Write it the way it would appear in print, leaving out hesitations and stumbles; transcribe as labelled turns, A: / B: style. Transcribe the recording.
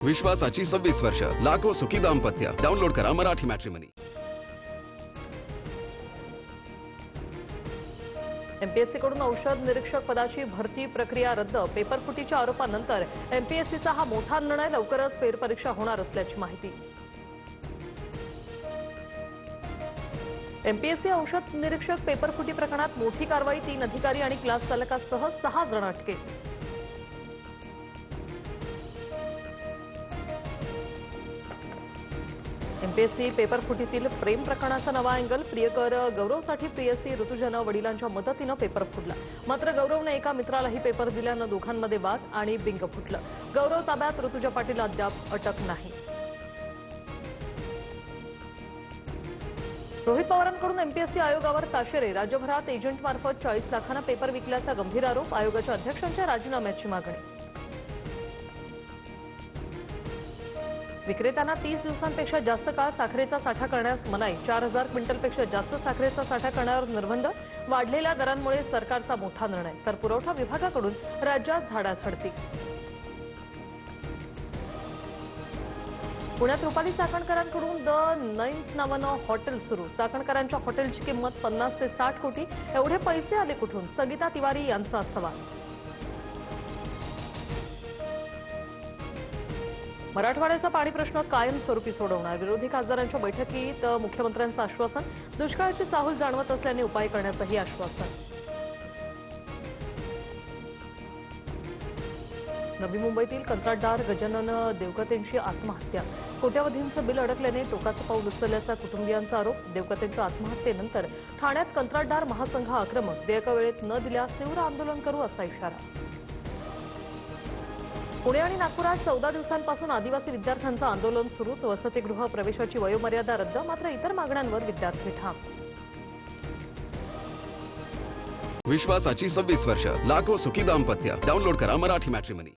A: विश्वासाची 26 वर्ष, लाखो सुखी दाम्पत्य. डाउनलोड करा मराठी मॅट्रिमनी.
B: एमपीएससी कडून औषध निरीक्षक पदाची भरती प्रक्रिया रद्द. पेपरफुटीच्या आरोपानंतर एमपीएससीचा हा मोठा निर्णय. लवकरच फेरपरीक्षा होणार असल्याची माहिती. एमपीएससी औषध निरीक्षक पेपरफुटी प्रकरणात मोठी कारवाई. 3 अधिकारी आणि क्लास चालकासह 6 जण अटकेत. एमपीएससी पेपरफुटीतील प्रेम प्रकरणाचा नवा अँगल. प्रियकर गौरवसाठी प्रेयसी ऋतुजानं वडिलांच्या मदतीनं पेपर फुटला. मात्र गौरवने एका मित्रालाही पेपर दिल्यानं दोघांमध्ये वाद आणि बिंग फुटलं. गौरव ताब्यात. ऋतुजा पाटील अद्याप अटक नाही. रोहित पवारांकडून एमपीएससी आयोगावर ताशेरे. राज्यभरात एजंटमार्फत 40 लाखांना पेपर विकल्याचा गंभीर आरोप. आयोगाच्या अध्यक्षांच्या राजीनाम्याची मागणी. विक्रेत्यांना 30 दिवसांपेक्षा जास्त काळ साखरेचा साठा करण्यास मनाई. 4000 क्विंटलपेक्षा जास्त साखरेचा साठा करण्यावर निर्बंध. वाढलेल्या दरांमुळे सरकारचा मोठा निर्णय. तर पुरवठा विभागाकडून राज्यात झाडाझडती. पुण्यात रुपाली चाकणकरांकडून द नाईन्स नावानं हॉटेल सुरू. चाकणकरांच्या हॉटेलची किंमत 50 ते 60 कोटी. एवढे पैसे आले कुठून? संगीता तिवारी यांचा सवाल. मराठवाड्याचा पाणी प्रश्न कायमस्वरूपी सोडवणार. विरोधी खासदारांच्या बैठकीत मुख्यमंत्र्यांचं आश्वासन. दुष्काळाची चाहूल जाणवत असल्याने उपाय करण्याचंही आश्वासन. नवी मुंबईतील कंत्राटदार गजानन देवकतेंची आत्महत्या. कोट्यवधींचं बिल अडकल्याने टोकाचं पाऊल उचलल्याचा कुटुंबियांचा आरोप. देवकतेंच्या आत्महत्येनंतर ठाण्यात कंत्राटदार महासंघ आक्रमक. देयका वेळेत न दिल्यास तीव्र आंदोलन करू असा इशारा. पुणे आणि नागपुरात 14 दिवसांपासून आदिवासी विद्यार्थ्यांचं आंदोलन सुरूच. वसतिगृह प्रवेशाची वयोमर्यादा रद्द. मात्र इतर मागण्यांवर विद्यार्थी ठाम.
A: विश्वासाची 26 वर्ष, लाखो सुखी दाम्पत्य. डाउनलोड करा मराठी मॅट्रिमनी.